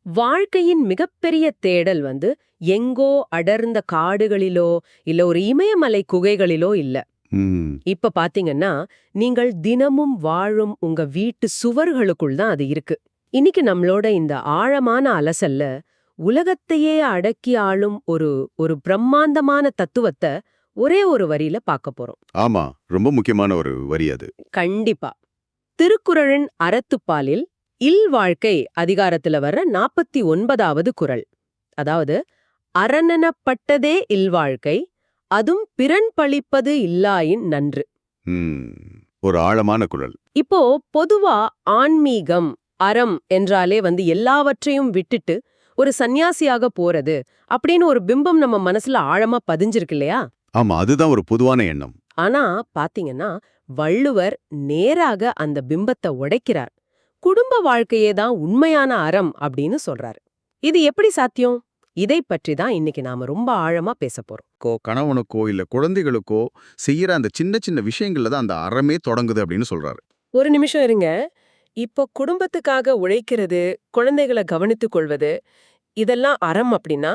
வாழ்க்கையின் மிகப்பெரிய தேடல் வந்து எங்கோ அடர்ந்த காடுகளிலோ இல்ல ஒரு இமயமலை குகைகளிலோ இல்ல. ம். இப்ப பாத்தீங்கன்னா நீங்கள் தினமும் வாழும் உங்க வீட்டு சுவர்களுக்குள் தான் அது இருக்கு. இன்னைக்கு நம்மளோட இந்த ஆழமான அலசல்ல உலகத்தையே அடக்கி ஆளும் ஒரு ஒரு பிரம்மாண்டமான தத்துவத்தை ஒரே ஒரு வரியில பார்க்க போறோம். ஆமா, ரொம்ப முக்கியமான ஒரு வரி அது. கண்டிப்பா. திருக்குறளின் அறத்துப்பாலில் இல்வாழ்க்கை அதிகாரத்துல வர்ற 49வது குறள். அதாவது அறனெனப்பட்டதே இல்வாழ்க்கை, அதும் பிறன் பழிப்பது இல்லாயின் நன்று. ம். ஒரு ஆழமான குரல். இப்போ பொதுவா ஆன்மீகம், அறம் என்றாலே வந்து எல்லாவற்றையும் விட்டுட்டு ஒரு சந்நியாசியாக போறது அப்படின்னு ஒரு பிம்பம் நம்ம மனசுல ஆழமா பதிஞ்சிருக்கு இல்லையா? ஆமா, அதுதான் ஒரு பொதுவான எண்ணம். ஆனா பாத்தீங்கன்னா வள்ளுவர் நேராக அந்த பிம்பத்தை உடைக்கிறார். குடும்ப வாழ்க்கையே தான் உண்மையான அறம் அப்படின்னு சொல்றாரு. இது எப்படி சாத்தியம்? இதை பற்றி தான் இன்னைக்கு நாம ரொம்ப ஆழமா பேச போறோம். கணவனுக்கோ இல்ல குழந்தைகளுக்கோ செய்யற அந்த சின்ன சின்ன விஷயங்கள்ல தான் அந்த அறமே தொடங்குது அப்படின்னு சொல்றாரு. ஒரு நிமிஷம் இருங்க. இப்போ குடும்பத்துக்காக உழைக்கிறது, குழந்தைகளை கவனித்துக் கொள்வது, இதெல்லாம் அறம் அப்படின்னா,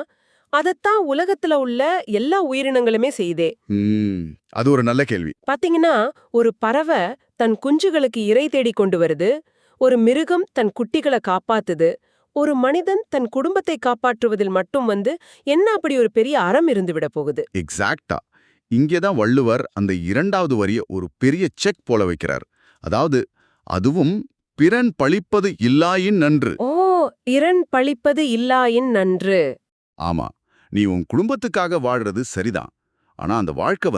அதத்தான் உலகத்துல உள்ள எல்லா உயிரினங்களுமே செய்யுதே. ம். அது ஒரு நல்ல கேள்வி. பாத்தீங்கன்னா, ஒரு பறவை தன் குஞ்சுகளுக்கு இரை தேடி கொண்டு வருது, ஒரு மிருகம் தன் குட்டிகளை காப்பாத்துது, ஒரு மனிதன் தன் குடும்பத்தை காப்பாற்றுவதில் மட்டும் வந்து என்ன அப்படி ஒரு பெரிய அறம் இருந்து விட போகுது? எக்ஸாக்ட்டா. இங்கேதான் வள்ளுவர் அந்த இரண்டாவது வரிய ஒரு பெரிய செக் போல வைக்கிறார். அதாவது, அதுவும் பிறன் பழிப்பது இல்லாயின் நன்று. ஓ, இரண் பழிப்பது இல்லாயின் நன்று. ஆமா, நீ உன் குடும்பத்துக்காக வாழ்றது சரிதான். ஆனா அந்த வாழ்க்கை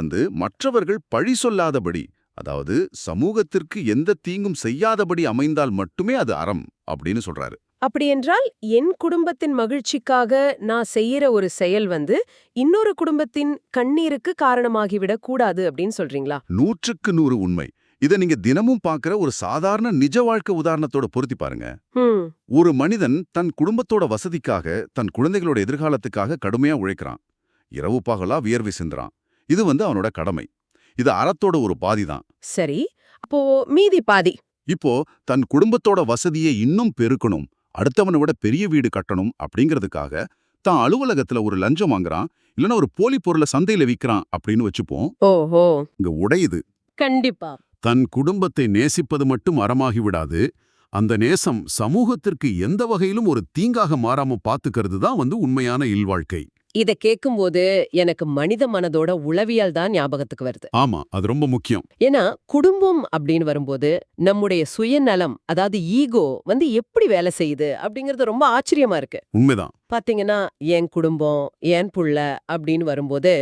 மற்றவர்கள் பழி சொல்லாதபடி, அதாவது சமூகத்திற்கு எந்த தீங்கும் செய்யாதபடி அமைந்தால் மட்டுமே அது அறம் அப்படின்னு சொல்றாரு. அப்படியென்றால் என் குடும்பத்தின் மகிழ்ச்சிக்காக நான் செய்யற ஒரு செயல் வந்து இன்னொரு குடும்பத்தின் கண்ணீருக்கு காரணமாகிவிடக் கூடாது அப்படின்னு சொல்றீங்களா? 100க்கு 100 உண்மை. இத நீங்க தினமும் பார்க்கிற ஒரு சாதாரண நிஜ வாழ்க்கை உதாரணத்தோட பொருத்தி பாருங்க. ஹம். ஒரு மனிதன் தன் குடும்பத்தோட வசதிக்காக, தன் குழந்தைகளோட எதிர்காலத்துக்காக கடுமையா உழைக்கிறான். இரவு பகலா வியர்வை சிந்துறான். இது அவனோட கடமை. இது அறத்தோட ஒரு பாதிதான். சரி, அப்போ மீதி பாதி. இப்போ தன் குடும்பத்தோட வசதியை இன்னும் பெருக்கணும், அடுத்தவனை விட பெரிய வீடு கட்டணும் அப்படிங்கிறதுக்காக தான் அலுவலகத்துல ஒரு லஞ்சம் வாங்குறான், இல்லனா ஒரு போலி பொருளை சந்தையில விக்கிறான் அப்படின்னு வச்சுப்போம். ஓஹோ. இங்க உடையுது. கண்டிப்பா. தன் குடும்பத்தை நேசிப்பது மட்டும் அறமாகி விடாது, அந்த நேசம் சமூகத்திற்கு எந்த வகையிலும் ஒரு தீங்காக மாறாம பாத்துக்கிறது தான் உண்மையான இல்வாழ்க்கை. இத கேட்கும்போது எனக்கு மனித மனதோட உளவியல் தான் ஞாபகத்துக்கு வருது. ஆமா, அது ரொம்ப முக்கியம். ஏன்னா குடும்பம் அப்படின்னு வரும்போது நம்முடைய சுயநலம், அதாவது ஈகோ வந்து எப்படி வேலை செய்யுது அப்படிங்கறது ரொம்ப ஆச்சரியமா இருக்கு. உண்மைதான். பாத்தீங்கன்னா என் குடும்பம், என் புள்ள அப்படின்னு வரும்போது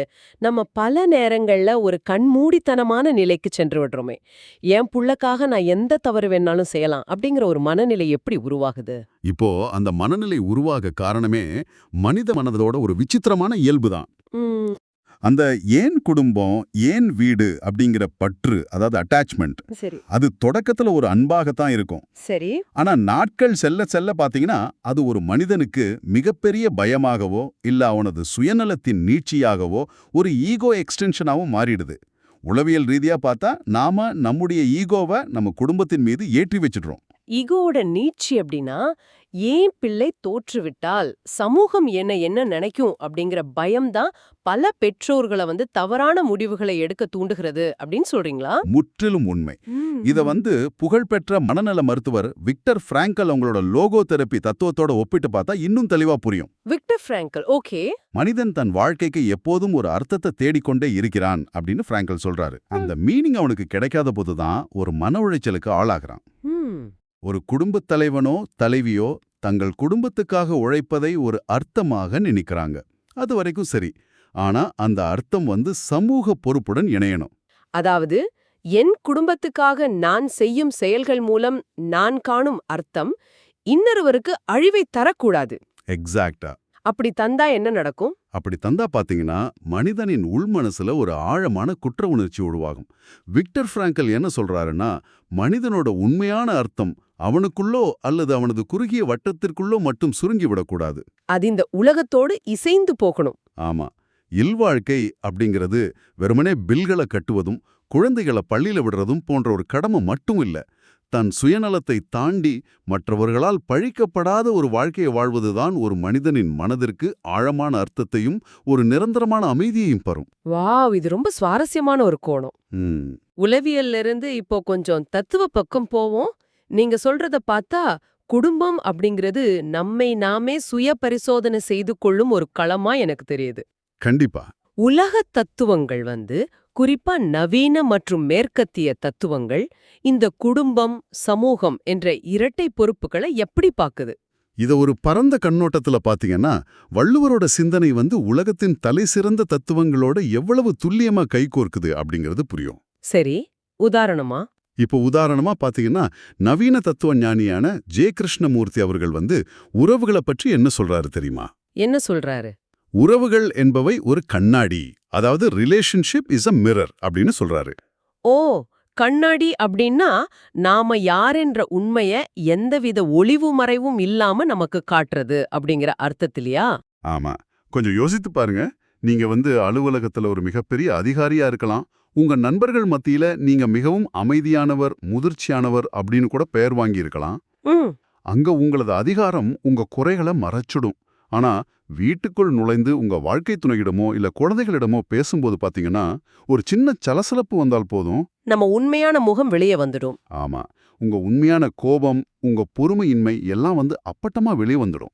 நம்ம பல நேரங்கள்ல ஒரு கண்மூடித்தனமான நிலைக்கு சென்று விடுறோமே. என் புள்ளக்காக நான் எந்த தவறு வேணாலும் செய்யலாம் அப்படிங்கிற ஒரு மனநிலை எப்படி உருவாகுது? இப்போ அந்த மனநிலை உருவாக காரணமே மனித மனதோட ஒரு விசித்திரமான இயல்புதான். ம். அந்த ஏன் குடும்பம், ஏன் வீடு அப்படிங்கிற பற்று, அதாவது அட்டாச்மெண்ட், சரி. அது தொடக்கத்துல ஒரு அன்பாகத்தான் இருக்கும். சரி. ஆனா நாட்கள் செல்ல செல்ல பாத்தீங்கன்னா அது ஒரு மனிதனுக்கு மிகப்பெரிய பயமாகவோ இல்ல அவனது சுயநலத்தின் நீட்சியாகவோ ஒரு ஈகோ எக்ஸ்டென்ஷனாவும் மாறிடுது. உளவியல் ரீதியா பார்த்தா நாம நம்முடைய ஈகோவை நம்ம குடும்பத்தின் மீது ஏற்றி வச்சிடுறோம். ஈகோவோட நீட்சி அப்படின்னா ஏன் பிள்ளை தோற்றுவிட்டால் சமூகம் என்ன நினைக்கும் அப்படிங்கிற பயம்தான் பல பெற்றோர்களை வந்து தவறான முடிவுகளை எடுக்க தூண்டுகிறது அப்படின்னு சொல்றீங்களா? முற்றிலும் உண்மை. இத புகழ்பெற்ற மனநல மருத்துவர் விக்டர் பிராங்கல் அவங்களோட லோகோ தெரப்பி தத்துவத்தோட ஒப்பிட்டு பார்த்தா இன்னும் தெளிவா புரியும். Victor Frankl, okay. மனிதன் தன் வாழ்க்கைக்கு எப்போதும் ஒரு அர்த்தத்தை தேடிக்கொண்டே இருக்கிறான் அப்படின்னு பிராங்கல் சொல்றாரு. அந்த மீனிங் அவனுக்கு கிடைக்காத போதுதான் ஒரு மன உளைச்சலுக்கு ஆளாகிறான். ஒரு குடும்பத் தலைவனோ தலைவியோ தங்கள் குடும்பத்துக்காக உழைப்பதை ஒரு அர்த்தமாக நினைக்கிறாங்க. அது வரைக்கும் சரி. ஆனா அந்த அர்த்தம் சமூக பொறுப்புடன் இணையணும். அதாவது என் குடும்பத்துக்காக நான் செய்யும் செயல்கள் மூலம் நான் காணும் அர்த்தம் இன்னொருவருக்கு அழிவை தரக்கூடாது. எக்ஸாக்டா. அப்படி தந்தா என்ன நடக்கும்? அப்படி தந்தா பாத்தீங்கன்னா மனிதனின் உள்மனசுல ஒரு ஆழமான குற்ற உணர்ச்சி உருவாகும். விக்டர் பிராங்கல் என்ன சொல்றாருன்னா, மனிதனோட உண்மையான அர்த்தம் அவனுக்குள்ளோ அல்லது அவனது குறுகிய வட்டத்திற்குள்ளோ மட்டும் சுருங்கிவிடக்கூடாது. அது இந்த உலகத்தோடு இசைந்து போகணும். ஆமா, இல்வாழ்க்கை அப்படிங்கிறது வெறுமனே பில்களை கட்டுவதும் குழந்தைகளை பள்ளியில விடுறதும் போன்ற ஒரு கடமை மட்டும் இல்ல. தன் சுயநலத்தை தாண்டி மற்றவர்களால் பழிக்கப்படாத ஒரு வாழ்க்கையை வாழ்வதுதான் ஒரு மனிதனின் மனதிற்கு ஆழமான அர்த்தத்தையும் ஒரு நிரந்தரமான அமைதியையும் தரும். வாவ், இது ரொம்ப சுவாரஸ்யமான ஒரு கோணம். உளவியல்ல இருந்து இப்போ கொஞ்சம் தத்துவ பக்கம் போவோம். நீங்க சொல்றத பார்த்தா குடும்பம் அப்படிங்கிறது நம்மை நாமே சுய பரிசோதனை செய்து கொள்ளும் ஒரு களமா எனக்கு தெரியுது. கண்டிப்பா. உலக தத்துவங்கள் குறிப்பா நவீன மற்றும் மேற்கத்திய தத்துவங்கள் இந்த குடும்பம், சமூகம் என்ற இரட்டை பொறுப்புகளை எப்படி பாக்குது? இத ஒரு பரந்த கண்ணோட்டத்துல பாத்தீங்கன்னா, வள்ளுவரோட சிந்தனை உலகத்தின் தலைசிறந்த தத்துவங்களோட எவ்வளவு துல்லியமா கைகோர்க்குது அப்படிங்கிறது புரியும். சரி, உதாரணமா? இப்போ உதாரணமா பாத்தீங்கன்னா, நவீன தத்துவ ஞானியான ஜே. கிருஷ்ணமூர்த்தி அவர்கள் உறவுகளை பற்றி என்ன சொல்றாரு தெரியுமா? என்ன சொல்றாரு? உறவுகள் என்பவை ஒரு கண்ணாடி, அதாவது ரிலேஷன்ஷிப் இஸ் அ மிரர் அப்படின்னு சொல்றாரு. ஓ, கண்ணாடி அப்படின்னா நாம யாரென்ற உண்மைய எந்தவித ஒளிவு மறைவும் இல்லாம நமக்கு காட்டுறது அப்படிங்கிற அர்த்தத்திலையா? ஆமா. கொஞ்சம் யோசித்து பாருங்க. நீங்க அலுவலகத்துல ஒரு மிகப்பெரிய அதிகாரியா இருக்கலாம். உங்க நண்பர்கள் மத்தியில நீங்க மிகவும் அமைதியானவர், முதிர்ச்சியானவர் அப்படின்னு கூட பெயர் வாங்கி இருக்கலாம். அங்க உங்களது அதிகாரம் உங்க குறைகளை மறைச்சிடும். ஆனா வீட்டுக்குள் நுழைந்து உங்க வாழ்க்கை துணையிடமோ இல்ல குழந்தைகளிடமோ பேசும்போது பாத்தீங்கன்னா, ஒரு சின்ன சலசலப்பு வந்தால் போதும், நம்ம உண்மையான முகம் வெளியே வந்துடும். ஆமா, உங்க உண்மையான கோபம், உங்க பொறுமையின்மை எல்லாம் அப்பட்டமா வெளியே வந்துடும்.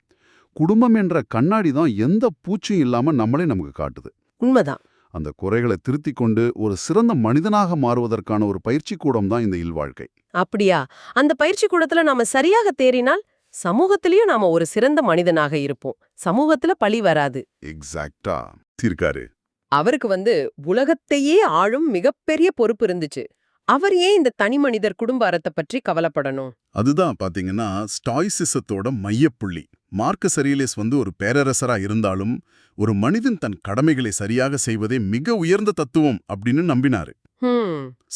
குடும்பம் என்ற கண்ணாடி தான் எந்த பூச்சியும் இல்லாம நம்மளே நமக்கு காட்டுது. உண்மைதான். அந்த குறைகளை திருத்திக் கொண்டு ஒரு சிறந்த மனிதனாக மாறுவதற்கான ஒரு பயிற்சி கூடம் தான் இந்த இல்வாழ்க்கை. அப்படியா? அந்த பயிற்சி கூடத்துல நாம சரியாக தேறினால் சமூகத்திலயும் நாம ஒரு சிறந்த மனிதனாக இருப்போம். சமூகத்துல பழி வராது. எக்ஸாக்டா தீர்க்காரு. அவருக்கு உலகத்தையே ஆளும் மிகப்பெரிய பொறுப்பு இருந்துச்சு. அவர் ஏன் இந்த தனி மனிதர் குடும்ப அறத்தை பற்றி கவலைப்படணும்? அதுதான் பாத்தீங்கன்னா ஸ்டாய்சிசத்தோட மையப்புள்ளி. மார்க்கஸ் அரேலியஸ் ஒரு பேரரசரா இருந்தாலும் ஒரு மனிதன் தன் கடமைகளை சரியாக செய்வதே மிக உயர்ந்த தத்துவம் அப்படின்னு நம்பினாரு.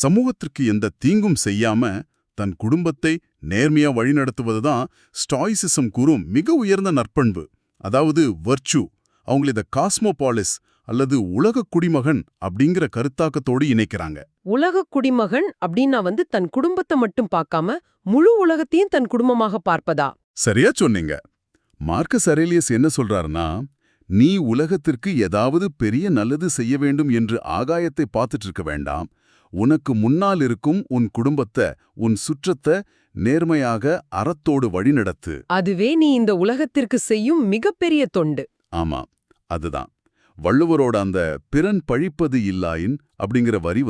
சமூகத்திற்கு எந்த தீங்கும் செய்யாம தன் குடும்பத்தை நேர்மையா வழிநடத்துவதுதான் ஸ்டாய்சிசம் கூறும் மிக உயர்ந்த நற்பண்பு, அதாவது வர்ச்சு. அவங்கள இத காஸ்மோபாலிஸ் அல்லது உலக குடிமகன் அப்படிங்கிற கருத்தாக்கத்தோடு இணைக்கிறாங்க. உலக குடிமகன் அப்படின்னா தன் குடும்பத்தை மட்டும் பார்க்காம முழு உலகத்தையும் தன் குடும்பமாக பார்ப்பதா? சரியா சொன்னீங்க. மார்க்கஸ் அரேலியஸ் என்ன சொல்றாருன்னா, நீ உலகத்திற்கு ஏதாவது பெரிய நல்லது செய்ய வேண்டும் என்று ஆகாயத்தை பார்த்துட்டு இருக்க வேண்டாம். உனக்கு முன்னால் இருக்கும் உன் குடும்பத்தை, உன் சுற்றத்தை நேர்மையாக அறத்தோடு வழிநடத்து. அதுவே நீ இந்த உலகத்திற்கு செய்யும் மிகப்பெரிய தொண்டு. ஆமா, அதுதான் வள்ளுவரோட அந்த பிறன் பழிப்பது இல்லாயின் அப்படிங்கிற வரி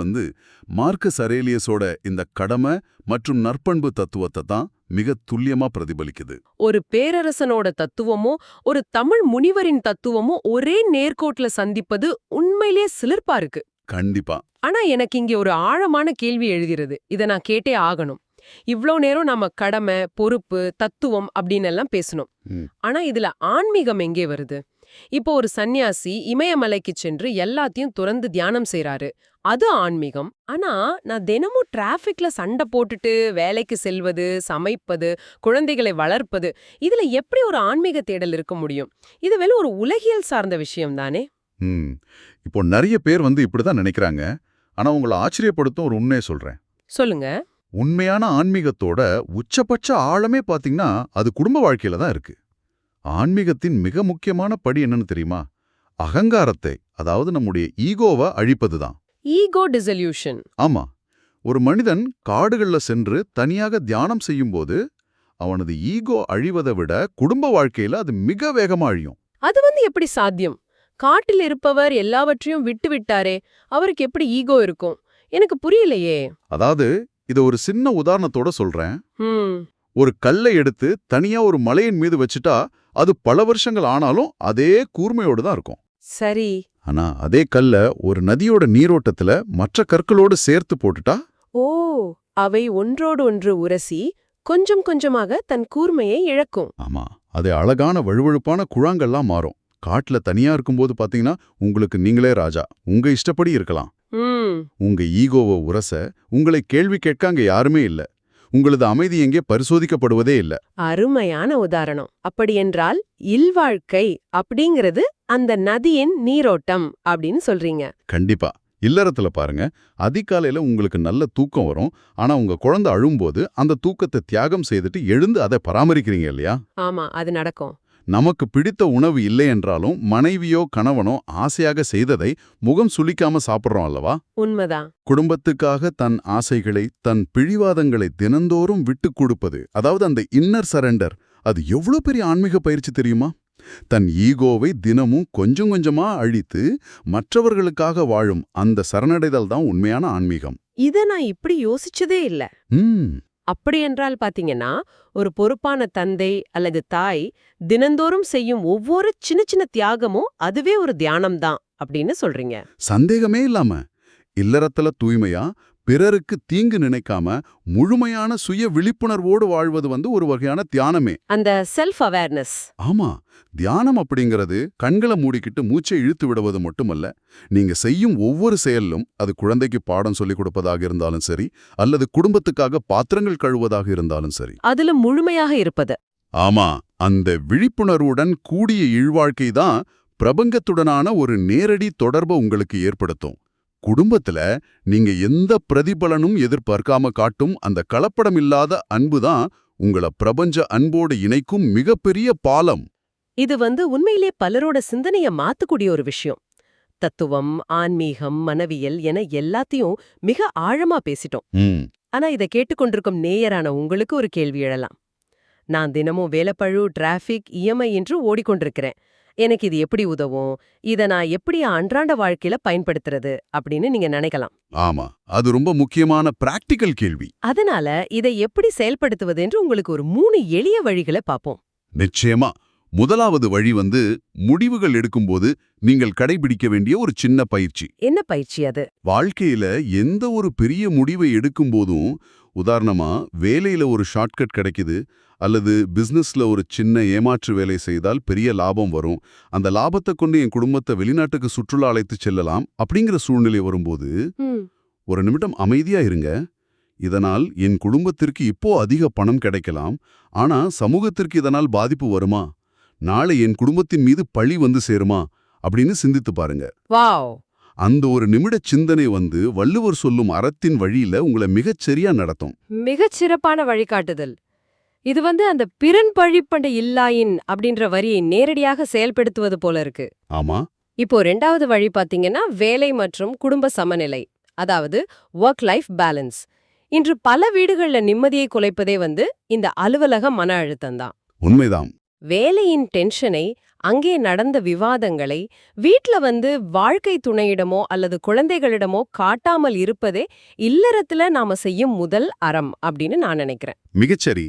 மார்க்கஸ் அரேலியஸோட இந்த கடமை மற்றும் நற்பண்பு தத்துவத்தை தான் மிக துல்லியமா பிரதிபலிக்குது. ஒரு பேரரசனோட தத்துவமோ ஒரு தமிழ் முனிவரின் தத்துவமோ ஒரே நேர்கோட்ல சந்திப்பது உண்மையிலே சிலிர்ப்பா இருக்கு. கண்டிப்பா. ஆனா எனக்கு இங்க ஒரு ஆழமான கேள்வி எழுகிறது. இத நான் கேட்டே ஆகணும். இவ்ளோ நேரம் நாம கடமை, பொறுப்பு, தத்துவம் அப்படின்னு எல்லாம் பேசணும். ஆனா இதுல ஆன்மீகம் எங்கே வருது? இப்போ ஒரு சன்னியாசி இமயமலைக்கு சென்று எல்லாத்தையும் துறந்து தியானம் செய்றாரு. அது ஆன்மீகம். ஆனா நான் தினமும் டிராஃபிக்ல சண்டை போட்டுட்டு வேலைக்கு செல்வது, சமைப்பது, குழந்தைகளை வளர்ப்பது, இதுல எப்படி ஒரு ஆன்மீக தேடல் இருக்க முடியும்? இது வெறும் ஒரு உலகியல் சார்ந்த விஷயம் தானே? இப்போ நிறைய பேர் இப்படிதான் நினைக்கிறாங்க. ஆனா உங்களை ஆச்சரியப்படுத்தும் ஒரு உண்மையை சொல்றேன். சொல்லுங்க. உண்மையான ஆன்மீகத்தோட உச்சபட்ச ஆழமே பாத்தீங்கன்னா அது குடும்ப வாழ்க்கையில தான் இருக்கு. ஆன்மீகத்தின் மிக முக்கியமான படி என்னன்னு தெரியுமா? அகங்காரத்தை, அதாவது நம்முடைய ஈகோவை அழிப்பதுதான். Ego dissolution. ஆமா. ஒரு மனிதன் காடுகள்ல சென்று தனியாக தியானம் செய்யும்போது அவனது ஈகோ அழிவதை விட குடும்ப வாழ்க்கையில அது மிக வேகமா அழியும். அது எப்படி சாத்தியம்? காட்டில் இருப்பவர் எல்லாவற்றையும் விட்டு விட்டாரே, அவருக்கு எப்படி ஈகோ இருக்கும்? எனக்கு புரியலையே. அதாவது இத ஒரு சின்ன உதாரணத்தோட சொல்றேன். ஒரு கல்லை எடுத்து தனியா ஒரு மலையின் மீது வச்சுட்டா அது பல வருஷங்கள் ஆனாலும் அதே கூர்மையோடு தான் இருக்கும். சரி. ஆனா அதே கல்ல ஒரு நதியோட நீரோட்டத்துல மற்ற கற்களோடு சேர்த்து போட்டுட்டா, ஓ, அவை ஒன்றோடு ஒன்று உரசி கொஞ்சம் கொஞ்சமாக தன் கூர்மையை இழக்கும். ஆமா, அது அழகான வழுவழுப்பான குழாங்கள்லாம் மாறும். காட்டுல தனியா இருக்கும்போது பாத்தீங்கன்னா உங்களுக்கு நீங்களே ராஜா, உங்க இஷ்டப்படி இருக்கலாம். உங்க ஈகோவை உரச உங்களை கேள்வி கேட்க அங்க யாருமே இல்ல. உங்களது அமைதி எங்கே பரிசோதிக்கப்படுவதே இல்ல. அருமையான உதாரணம். அப்படியென்றால் இல்வாழ்க்கை அப்படிங்கிறது அந்த நதியின் நீரோட்டம் அப்படின்னு சொல்றீங்க. கண்டிப்பா. இல்லறத்துல பாருங்க, அதிகாலையில உங்களுக்கு நல்ல தூக்கம் வரும். ஆனா உங்க குழந்தை அழும்போது அந்த தூக்கத்தை தியாகம் செய்துட்டு எழுந்து அதை பராமரிக்கிறீங்க இல்லையா? ஆமா, அது நடக்கும். நமக்கு பிடித்த உணவு இல்லை என்றாலும் மனைவியோ கணவனோ ஆசையாக செய்ததை முகம் சுளிக்காம சாப்பிடுறோம் அல்லவா? உண்மைதான். குடும்பத்துக்காக தன் ஆசைகளை, தன் பிடிவாதங்களை தினந்தோறும் விட்டுக் கொடுப்பது, அதாவது அந்த இன்னர் சரண்டர், அது எவ்வளவு பெரிய ஆன்மீக பயிற்சி தெரியுமா? தன் ஈகோவை தினமும் கொஞ்சம் கொஞ்சமா அழித்து மற்றவர்களுக்காக வாழும் அந்த சரணடைதல் தான் உண்மையான ஆன்மீகம். இத நான் இப்படி யோசிச்சதே இல்ல. ம் அப்படி என்றால் பாத்தீங்கன்னா, ஒரு பொறுப்பான தந்தை அல்லது தாய் தினந்தோறும் செய்யும் ஒவ்வொரு சின்ன சின்ன தியாகமும் அதுவே ஒரு தியானம்தான் அப்படின்னு சொல்றீங்க. சந்தேகமே இல்லாம இல்லறத்துல தூய்மையா, பிறருக்கு தீங்கு நினைக்காம முழுமையான சுய விழிப்புணர்வோடு வாழ்வது ஒரு வகையான தியானமே. அந்த செல்ஃப் அவேர்னஸ். ஆமா, தியானம் அப்படிங்கிறது கண்களை மூடிக்கிட்டு மூச்சை இழுத்து விடுவது மட்டுமல்ல. நீங்க செய்யும் ஒவ்வொரு செயலும், அது குழந்தைக்கு பாடம் சொல்லிக் கொடுப்பதாக இருந்தாலும் சரி, அல்லது குடும்பத்துக்காக பாத்திரங்கள் கழுவதாக இருந்தாலும் சரி, அதுல முழுமையாக இருப்பது. ஆமா, அந்த விழிப்புணர்வுடன் கூடிய இழ்வாழ்க்கை தான் பிரபஞ்சத்துடனான ஒரு நேரடி தொடர்பை உங்களுக்கு ஏற்படுத்தும். குடும்பத்துல நீங்க எந்த பிரதிபலனும் எதிர்பார்க்காம காட்டும் அந்த கலப்படமில்லாத அன்புதான் உங்கள பிரபஞ்ச அன்போடு இணைக்கும் மிகப்பெரிய பாலம். இது உண்மையிலே பலரோட சிந்தனைய மாத்தக்கூடிய ஒரு விஷயம். தத்துவம், ஆன்மீகம், மனவியல் என எல்லாத்தையும் மிக ஆழமா பேசிட்டோம். ம் ஆனா இத கேட்டுக்கொண்டிருக்கும் நேயரான உங்களுக்கு ஒரு கேள்வி எழலாம். நான் தினமும் வேலைப்பழு, டிராஃபிக், இஎம்ஐ என்று ஓடிக்கொண்டிருக்கிறேன். எனக்கு இது எப்படி உதவும்? இத நான் எப்படி அன்றாட வாழ்க்கையில பயன்படுத்துறது அப்படின்னு நீங்க நினைக்கலாம். ஆமா, அது ரொம்ப முக்கியமான பிராக்டிக்கல் கேள்வி. அதனால இதை எப்படி செயல்படுத்துவது என்று உங்களுக்கு ஒரு 3 எளிய வழிகளை பார்ப்போம். நிச்சயமா. முதலாவது வழி முடிவுகள் எடுக்கும்போது நீங்கள் கடைபிடிக்க வேண்டிய ஒரு சின்ன பயிற்சி. என்ன பயிற்சி அது? வாழ்க்கையில எந்த ஒரு பெரிய முடிவை எடுக்கும்போதும், உதாரணமா வேலையில ஒரு ஷார்ட்கட் கிடைக்குது, அல்லது பிசினஸ்ல ஒரு சின்ன ஏமாற்று வேலை செய்தால் பெரிய லாபம் வரும், அந்த லாபத்தை கொண்டு என் குடும்பத்தை வெளிநாட்டுக்கு சுற்றுலா அழைத்து செல்லலாம் அப்படிங்கிற சூழ்நிலை வரும்போது, ஒரு நிமிடம் அமைதியா இருங்க. இதனால் என் குடும்பத்திற்கு இப்போ அதிக பணம் கிடைக்கலாம், ஆனா சமூகத்திற்கு இதனால் பாதிப்பு வருமா? நாளை என் குடும்பத்தின் மீது பழி சேருமா அப்படின்னு சிந்தித்து பாருங்க. வாவ்! அந்த ஒரு நிமிட சிந்தனை வள்ளுவர் சொல்லும் அறத்தின் வழியில உங்களை மிகச்சரியா நடத்தும். மிகச் சிறப்பான வழிகாட்டுதல். இது அந்த பிறன் பழிப்பண்ட இல்லாயின் அப்படின்ற வரியை நேரடியாக செயல்படுத்துவது போல இருக்கு. ஆமா. இப்போ 2வது வழி பாத்தீங்கன்னா வேலை மற்றும் குடும்ப சமநிலை, அதாவது ஒர்க் லைஃப் பேலன்ஸ். இன்று பல வீடுகள்ல நிம்மதியை குலைப்பதே இந்த அலுவலக மன அழுத்தம்தான். உண்மைதான். வேலையின் டென்ஷனை, அங்கே நடந்த விவாதங்களை வீட்ல வாழ்க்கை துணையிடமோ அல்லது குழந்தைகளிடமோ காட்டாமல் இருப்பதே இல்லறத்துல நாம செய்யும் முதல் அறம் அப்படின்னு நான் நினைக்கிறேன். மிகச்சரி.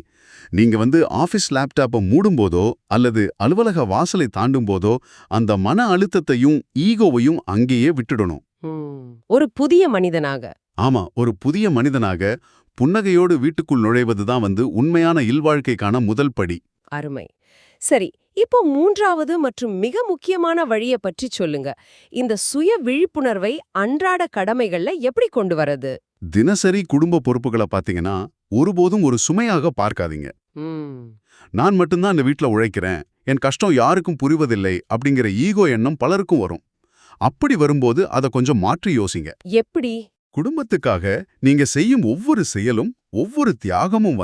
நீங்க ஆபீஸ் லேப்டாப்பை மூடும்போதோ அல்லது அலுவலக வாசலை தாண்டும் போதோ அந்த மன அழுத்தத்தையும் ஈகோவையும் அங்கேயே விட்டுடணும். ஒரு புதிய மனிதனாக. ஆமா, ஒரு புதிய மனிதனாக புன்னகையோடு வீட்டுக்குள் நுழைவதுதான் உண்மையான இல்வாழ்க்கைக்கான முதல் படி. அருமை. சரி, இப்போ 3வது மற்றும் மிக முக்கியமான வழியை பற்றி சொல்லுங்க. இந்த சுய விழிப்புணர்வை அன்றாட கடமைகள்ல எப்படி கொண்டு வரது? தினசரி குடும்ப பொறுப்புகளை பாத்தீங்கன்னா ஒருபோதும் ஒரு சுமையாக பார்க்காதீங்க. நான் மட்டும்தான் இந்த வீட்ல உழைக்கிறேன், என் கஷ்டம் யாருக்கும் புரிவதில்லை அப்படிங்கிற ஈகோ எண்ணம் பலருக்கும் வரும். அப்படி வரும்போது அதை கொஞ்சம் மாற்றி யோசிங்க. எப்படி? குடும்பத்துக்காக நீங்க செய்யும் ஒவ்வொரு செயலும், ஒவ்வொரு தியாகமும்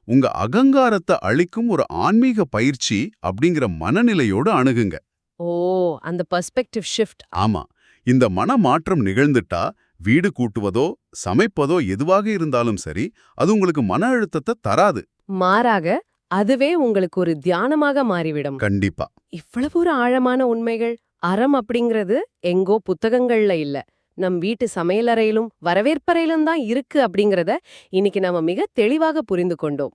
உங்க அகங்காரத்தை அழிக்கும் ஒரு ஆன்மீக பயிற்சி அப்படிங்கிற மனநிலையோடு அணுகுங்க. ஓ, அந்த பெர்ஸ்பெக்டிவ் ஷிஃப்ட். ஆமா, இந்த மன மாற்றம் நிகழ்ந்துட்டா வீடு கூட்டுவதோ சமைப்பதோ எதுவாக இருந்தாலும் சரி, அது உங்களுக்கு மன அழுத்தத்தை தராது. மாறாக அதுவே உங்களுக்கு ஒரு தியானமாக மாறிவிடும். கண்டிப்பா. இவ்வளவு ஒரு ஆழமான உண்மைகள். அறம் அப்படிங்கிறது எங்கோ புத்தகங்கள்ல இல்ல, நம் வீட்டு சமையலறையிலும் வரவேற்பறையிலும் தான் இருக்கு அப்படிங்கறத இன்னைக்கு நாம மிக தெளிவாக புரிந்து கொண்டோம்.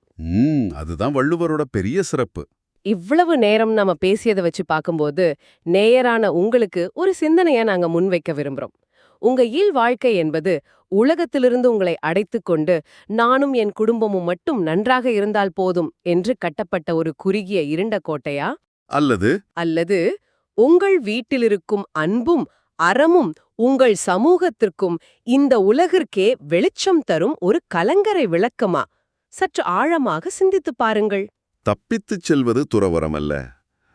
அதுதான் வள்ளுவரோட பெரிய சிறப்பு. இவ்வளவு நேரம் நாம பேசியதை வச்சு பார்க்கும்போது நேயரான உங்களுக்கு ஒரு சிந்தனைய நாங்க முன்வைக்க விரும்புறோம். உங்க வாழ்க்கை என்பது உலகத்திலிருந்து உங்களை அடைத்துக் கொண்டு நானும் என் குடும்பமும் மட்டும் நன்றாக இருந்தால் போதும் என்று கட்டப்பட்ட ஒரு குறுகிய இருண்ட கோட்டையா, அல்லது உங்கள் வீட்டிலிருக்கும் அன்பும் அறமும் உங்கள் சமூகத்திற்கும் இந்த உலகிற்கே வெளிச்சம் தரும் ஒரு கலங்கரை விளக்கமா? சற்று ஆழமாக சிந்தித்துப் பாருங்கள். தப்பித்துச் செல்வது துறவரம் அல்ல,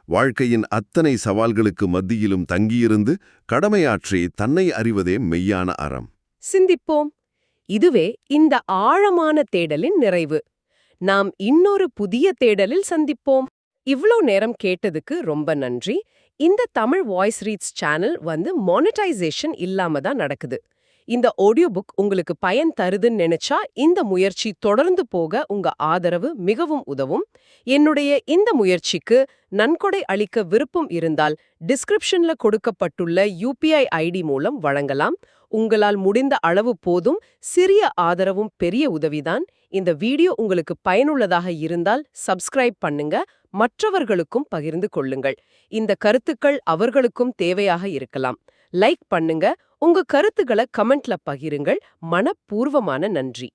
வாழ்க்கையின் அத்தனை சவால்களுக்கு மத்தியிலும் தங்கியிருந்து கடமையாற்றி தன்னை அறிவதே மெய்யான அறம். சிந்திப்போம். இதுவே இந்த ஆழமான தேடலின் நிறைவு. நாம் இன்னொரு புதிய தேடலில் சந்திப்போம். இவ்ளோ நேரம் கேட்டதுக்கு ரொம்ப நன்றி. இந்த Tamil voice reads channel monetisation இல்லாம தான் நடக்குது. இந்த ஆடியோ புக் உங்களுக்கு பயன் தருதுன்னு நினைச்சா இந்த முயற்சி தொடர்ந்து போக உங்க ஆதரவு மிகவும் உதவும். என்னுடைய இந்த முயற்சிக்கு நன்கொடை அளிக்க விருப்பம் இருந்தால் டிஸ்கிரிப்ஷன்ல கொடுக்கப்பட்டுள்ள UPI ID மூலம் வழங்கலாம். உங்களால் முடிந்த அளவு போதும். சிறிய ஆதரவும் பெரிய உதவிதான். இந்த வீடியோ உங்களுக்கு பயனுள்ளதாக இருந்தால் சப்ஸ்கிரைப் பண்ணுங்க, மற்றவர்களுக்கும் பகிர்ந்து கொள்ளுங்கள். இந்த கருத்துக்கள் அவர்களுக்கும் தேவையாக இருக்கலாம். லைக் பண்ணுங்க, உங்க கருத்துக்களை கமெண்ட்ல பகிருங்கள். மனப்பூர்வமான நன்றி.